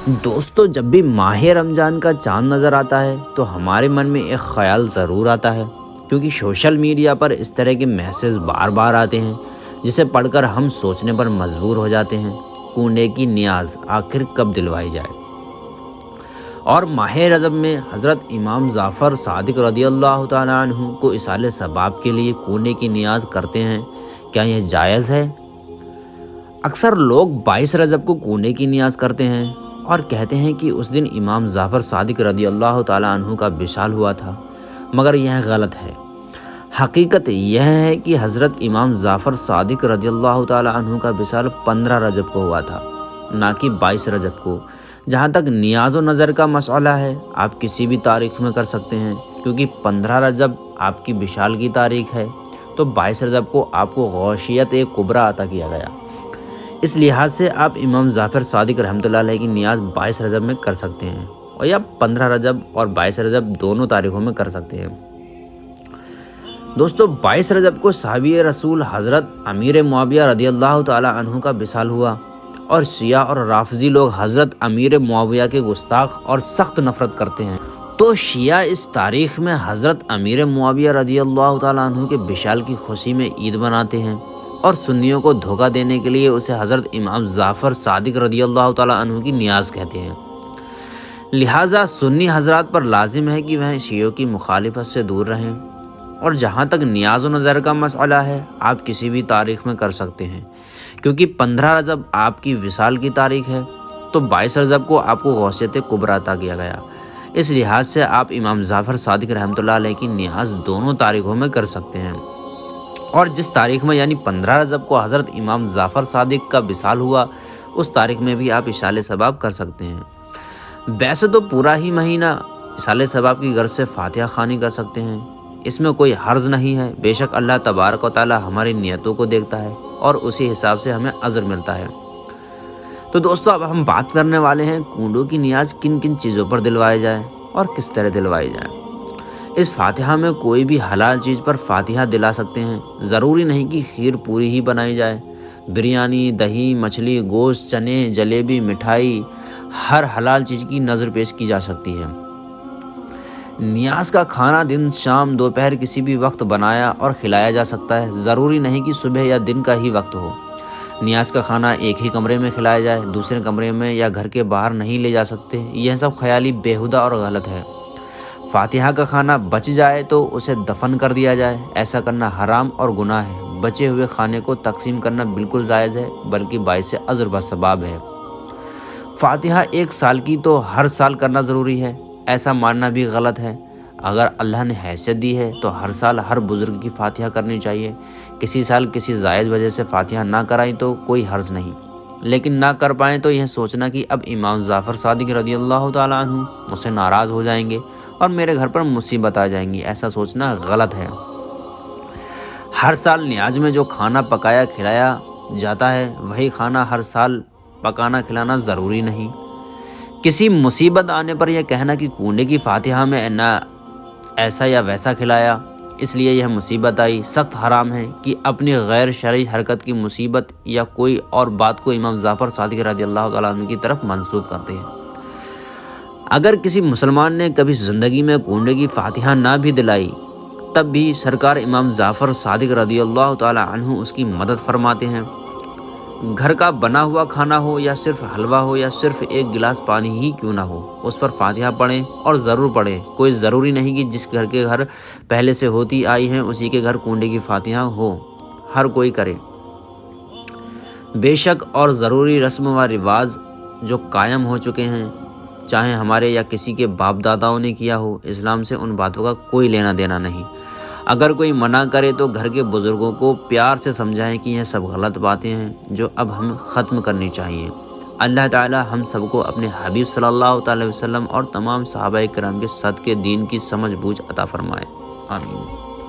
دوستو، جب بھی ماہ رمضان کا چاند نظر آتا ہے تو ہمارے من میں ایک خیال ضرور آتا ہے، کیونکہ سوشل میڈیا پر اس طرح کے میسیج بار بار آتے ہیں جسے پڑھ کر ہم سوچنے پر مجبور ہو جاتے ہیں کونے کی نیاز آخر کب دلوائی جائے۔ اور ماہ رجب میں حضرت امام جعفر صادق رضی اللہ تعالیٰ عنہ کو ایصال ثواب کے لیے کونے کی نیاز کرتے ہیں، کیا یہ جائز ہے؟ اکثر لوگ 22 رجب کو کونے کی نیاز کرتے ہیں اور کہتے ہیں کہ اس دن امام جعفر صادق رضی اللہ تعالیٰ عنہ کا وصال ہوا تھا، مگر یہ غلط ہے۔ حقیقت یہ ہے کہ حضرت امام جعفر صادق رضی اللہ تعالیٰ عنہ کا وصال 15 رجب کو ہوا تھا، نہ کہ 22 رجب کو۔ جہاں تک نیاز و نظر کا مسئلہ ہے، آپ کسی بھی تاریخ میں کر سکتے ہیں، کیونکہ 15 رجب آپ کی وصال کی تاریخ ہے تو 22 رجب کو آپ کو غوثیت کبریٰ عطا کیا گیا۔ اس لحاظ سے آپ امام جعفر صادق رحمۃ اللہ علیہ کی نیاز 22 رجب میں کر سکتے ہیں، اور یا 15 رجب اور 22 رجب دونوں تاریخوں میں کر سکتے ہیں۔ دوستو، 22 رجب کو صحابی رسول حضرت امیر معاویہ رضی اللہ تعالی عنہ کا وصال ہوا، اور شیعہ اور رافضی لوگ حضرت امیر معاویہ کے گستاخ اور سخت نفرت کرتے ہیں، تو شیعہ اس تاریخ میں حضرت امیر معاویہ رضی اللہ تعالی عنہ کے وصال کی خوشی میں عید مناتے ہیں، اور سنیوں کو دھوکہ دینے کے لیے اسے حضرت امام جعفر صادق رضی اللہ تعالی عنہ کی نیاز کہتے ہیں۔ لہٰذا سنی حضرات پر لازم ہے کہ وہ شیعوں کی مخالفت سے دور رہیں، اور جہاں تک نیاز و نظر کا مسئلہ ہے، آپ کسی بھی تاریخ میں کر سکتے ہیں، کیونکہ 15 رجب آپ کی وصال کی تاریخ ہے تو 22 رجب کو آپ کو غوثیت کبریٰ عطا کیا گیا۔ اس لحاظ سے آپ امام جعفر صادق رحمۃ اللہ علیہ کی نیاز دونوں تاریخوں میں کر سکتے ہیں، اور جس تاریخ میں یعنی 15 رجب کو حضرت امام جعفر صادق کا وصال ہوا، اس تاریخ میں بھی آپ ایصال ثواب کر سکتے ہیں۔ ویسے تو پورا ہی مہینہ ایصال ثواب کی غرض سے فاتحہ خوانی کر سکتے ہیں، اس میں کوئی حرج نہیں ہے۔ بے شک اللہ تبارک و تعالی ہماری نیتوں کو دیکھتا ہے اور اسی حساب سے ہمیں اجر ملتا ہے۔ تو دوستو، اب ہم بات کرنے والے ہیں کونڈوں کی نیاز کن کن چیزوں پر دلوائی جائے اور کس طرح دلوائی جائے۔ اس فاتحہ میں کوئی بھی حلال چیز پر فاتحہ دلا سکتے ہیں، ضروری نہیں کہ کھیر پوری ہی بنائی جائے۔ بریانی، دہی، مچھلی، گوشت، چنے، جلیبی، مٹھائی، ہر حلال چیز کی نظر پیش کی جا سکتی ہے۔ نیاز کا کھانا دن، شام، دوپہر کسی بھی وقت بنایا اور کھلایا جا سکتا ہے، ضروری نہیں کہ صبح یا دن کا ہی وقت ہو۔ نیاز کا کھانا ایک ہی کمرے میں کھلایا جائے، دوسرے کمرے میں یا گھر کے باہر نہیں لے جا سکتے، یہ سب خیالی بیہودہ اور غلط ہے۔ فاتحہ کا کھانا بچ جائے تو اسے دفن کر دیا جائے، ایسا کرنا حرام اور گناہ ہے۔ بچے ہوئے کھانے کو تقسیم کرنا بالکل جائز ہے، بلکہ باعث اجر و ثواب ہے۔ فاتحہ 1 سال کی تو ہر سال کرنا ضروری ہے، ایسا ماننا بھی غلط ہے۔ اگر اللہ نے حیثیت دی ہے تو ہر سال ہر بزرگ کی فاتحہ کرنی چاہیے۔ کسی سال کسی زائد وجہ سے فاتحہ نہ کرائیں تو کوئی حرج نہیں، لیکن نہ کر پائیں تو یہ سوچنا کہ اب امام جعفر صادق رضی اللہ تعالیٰ عنہ مجھ سے ناراض ہو جائیں گے اور میرے گھر پر مصیبت آ جائیں گی، ایسا سوچنا غلط ہے۔ ہر سال نیاز میں جو کھانا پکایا کھلایا جاتا ہے، وہی کھانا ہر سال پکانا کھلانا ضروری نہیں۔ کسی مصیبت آنے پر یہ کہنا کہ کونڈے کی فاتحہ میں نہ ایسا یا ویسا کھلایا، اس لیے یہ مصیبت آئی، سخت حرام ہے کہ اپنی غیر شرعی حرکت کی مصیبت یا کوئی اور بات کو امام جعفر صادق رضی اللہ تعالیٰ عنہ کی طرف منسوب کرتے ہیں۔ اگر کسی مسلمان نے کبھی زندگی میں کونڈے کی فاتحہ نہ بھی دلائی، تب بھی سرکار امام جعفر صادق رضی اللہ تعالی عنہ اس کی مدد فرماتے ہیں۔ گھر کا بنا ہوا کھانا ہو یا صرف حلوہ ہو یا صرف 1 گلاس پانی ہی کیوں نہ ہو، اس پر فاتحہ پڑھیں اور ضرور پڑھیں۔ کوئی ضروری نہیں کہ جس گھر کے گھر پہلے سے ہوتی آئی ہیں اسی کے گھر کونڈے کی فاتحہ ہو، ہر کوئی کرے۔ بے شک اور ضروری رسم و رواج جو قائم ہو چکے ہیں، چاہے ہمارے یا کسی کے باپ داداؤں نے کیا ہو، اسلام سے ان باتوں کا کوئی لینا دینا نہیں۔ اگر کوئی منع کرے تو گھر کے بزرگوں کو پیار سے سمجھائیں کہ یہ سب غلط باتیں ہیں جو اب ہمیں ختم کرنی چاہیے۔ اللہ تعالی ہم سب کو اپنے حبیب صلی اللہ تعالی وسلم اور تمام صحابہ کرام کے صدقے دین کی سمجھ بوجھ عطا فرمائے، آمین۔